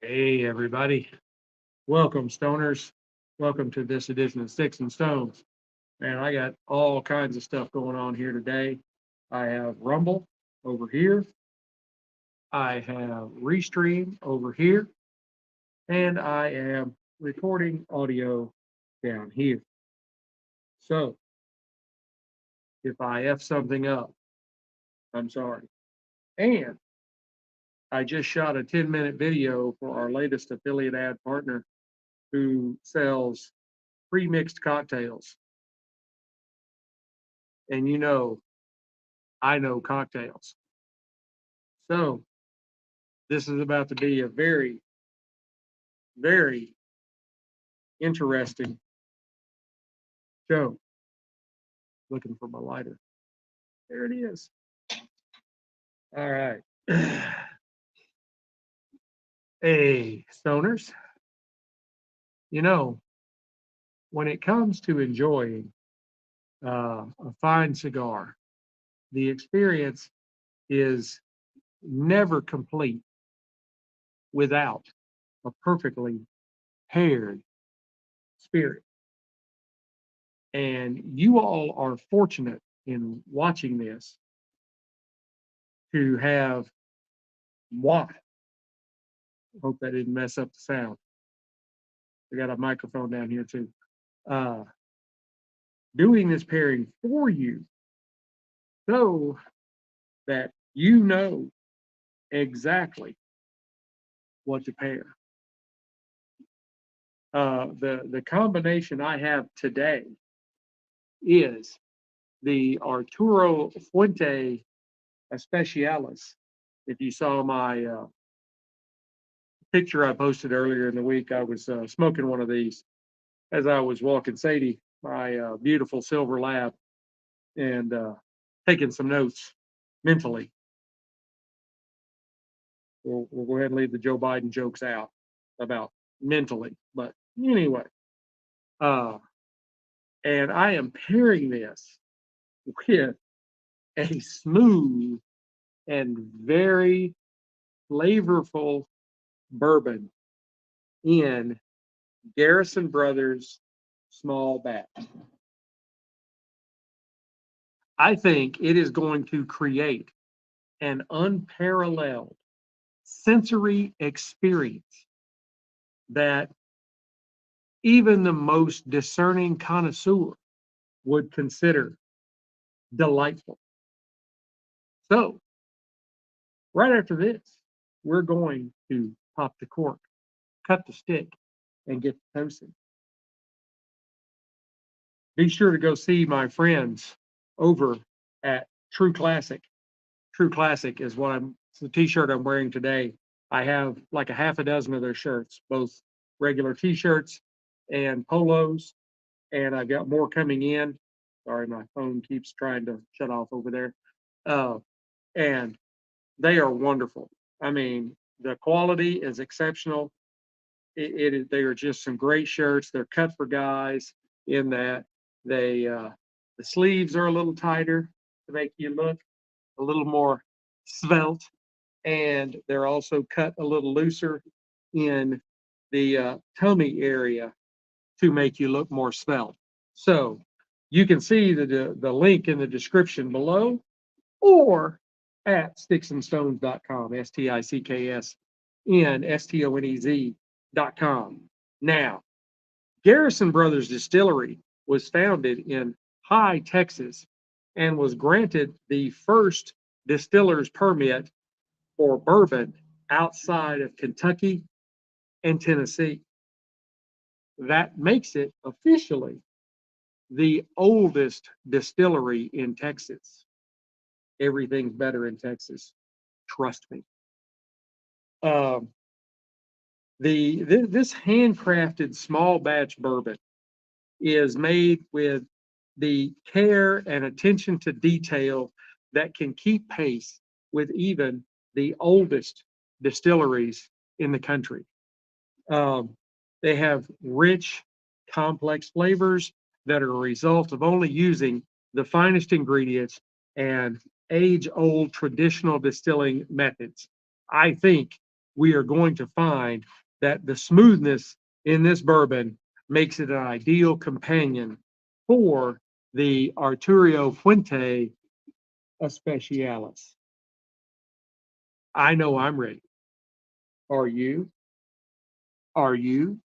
Hey, everybody. Welcome, stoners. Welcome to this edition of Sticks and Stones. Man, I got all kinds of stuff going on here today. I have Rumble over here. I have Restream over here. And I am recording audio down here. So if I F something up, I'm sorry. And I just shot a 10-minute video for our latest affiliate ad partner who sells pre-mixed cocktails. And I know cocktails. So this is about to be a very, very interesting show. Looking for my lighter. There it is. All right. Hey, stoners. You know, when it comes to enjoying a fine cigar, the experience is never complete without a perfectly paired spirit. And you all are fortunate in watching this to have what? Hope that didn't mess up the sound. We got a microphone down here too. Uh, Doing this pairing for you so that you know exactly what to pair. The combination I have today is the Arturo Fuente Especialis. If you saw my picture I posted earlier in the week, I was smoking one of these as I was walking Sadie, my beautiful silver lab, and taking some notes mentally. We'll go ahead and leave the Joe Biden jokes out about mentally. But anyway, uh, and I am pairing this with a smooth and very flavorful bourbon in Garrison Brothers small batch. I think it is going to create an unparalleled sensory experience that even the most discerning connoisseur would consider delightful. So, right after this, we're going to pop the cork, cut the stick, and get the toasting. Be sure to go see my friends over at True Classic. True Classic is it's the t-shirt I'm wearing today. I have like a half a dozen of their shirts, both regular t-shirts and polos, and I've got more coming in. Sorry, my phone keeps trying to shut off over there. And they are wonderful. I mean, the quality is exceptional. They are just some great shirts. They're cut for guys in that the sleeves are a little tighter to make you look a little more svelte, and they're also cut a little looser in the tummy area to make you look more svelte. So you can see the link in the description below, or at sticksandstones.com, STICKSNSTONEZ.com. Now, Garrison Brothers Distillery was founded in High, Texas, and was granted the first distiller's permit for bourbon outside of Kentucky and Tennessee. That makes it officially the oldest distillery in Texas. Everything's better in Texas. Trust me. Um, this handcrafted small batch bourbon is made with the care and attention to detail that can keep pace with even the oldest distilleries in the country. Um, they have rich, complex flavors that are a result of only using the finest ingredients and age old traditional distilling methods. I think we are going to find that the smoothness in this bourbon makes it an ideal companion for the Arturo Fuente Especialis. I know I'm ready. Are you? Are you?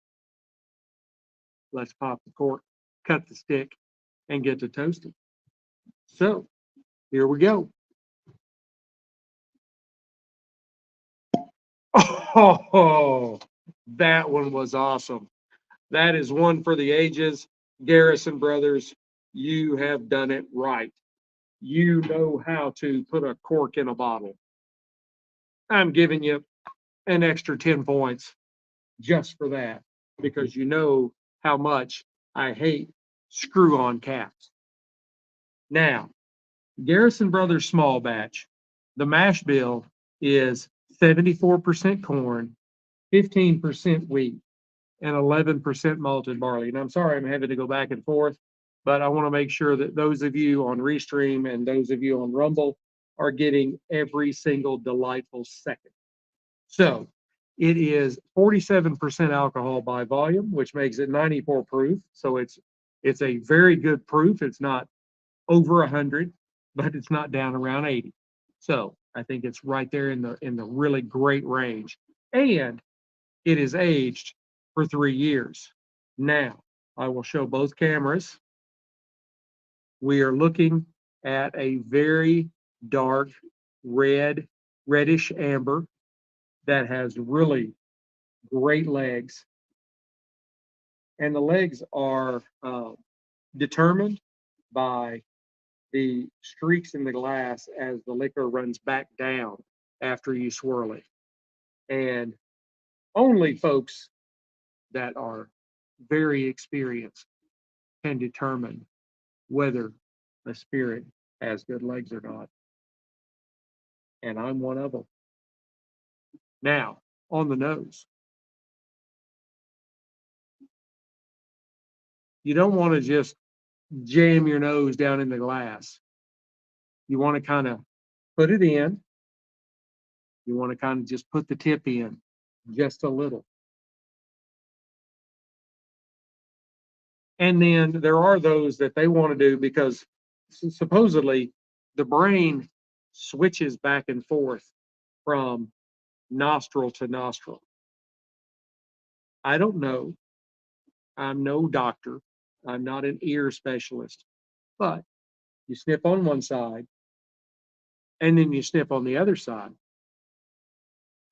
Let's pop the cork, cut the stick, and get to toasting. So here we go. Oh, that one was awesome. That is one for the ages. Garrison Brothers, you have done it right. You know how to put a cork in a bottle. I'm giving you an extra 10 points just for that because you know how much I hate screw on caps. Now, Garrison Brothers small batch, the mash bill is 74% corn, 15% wheat, and 11% malted barley. And I'm sorry I'm having to go back and forth, but I want to make sure that those of you on Restream and those of you on Rumble are getting every single delightful second. So it is 47% alcohol by volume, which makes it 94 proof. So it's a very good proof. It's not over 100, but it's not down around 80. So I think it's right there in the really great range. And it is aged for 3 years. Now, I will show both cameras. We are looking at a very dark red, reddish amber that has really great legs. And the legs are determined by the streaks in the glass as the liquor runs back down after you swirl it. And only folks that are very experienced can determine whether a spirit has good legs or not. And I'm one of them. Now, on the nose, you don't want to just jam your nose down in the glass. You want to kind of put it in. You want to kind of just put the tip in just a little. And then there are those that they want to do because supposedly the brain switches back and forth from nostril to nostril. I don't know. I'm no doctor. I'm not an ear specialist, but you sniff on one side and then you sniff on the other side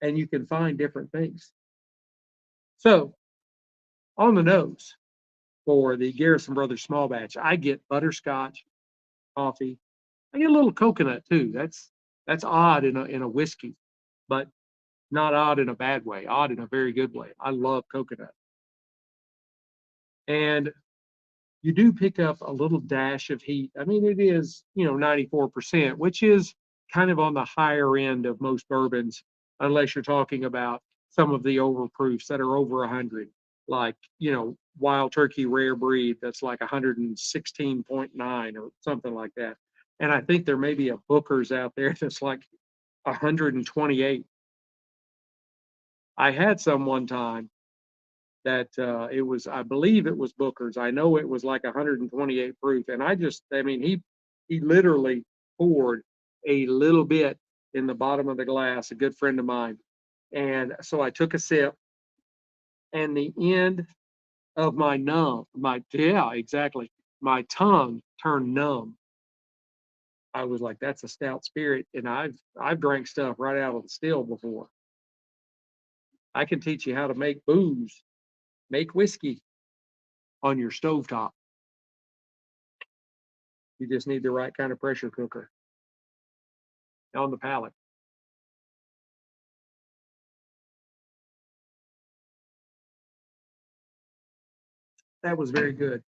and you can find different things. So on the nose for the Garrison Brothers small batch, I get butterscotch, coffee. I get a little coconut too. That's odd in a whiskey, but not odd in a bad way, odd in a very good way. I love coconut. And you do pick up a little dash of heat. I mean, it is, 94%, which is kind of on the higher end of most bourbons, unless you're talking about some of the overproofs that are over 100, like, Wild Turkey Rare Breed, that's like 116.9 or something like that. And I think there may be a Booker's out there that's like 128. I had some one time that it was, I believe it was Booker's. I know it was like 128 proof, and I mean, he literally poured a little bit in the bottom of the glass. A good friend of mine, and so I took a sip, and the end of my yeah, exactly, my tongue turned numb. I was like, that's a stout spirit, and I've drank stuff right out of the still before. I can teach you how to make booze, make whiskey on your stovetop. You just need the right kind of pressure cooker on the palate. That was very good.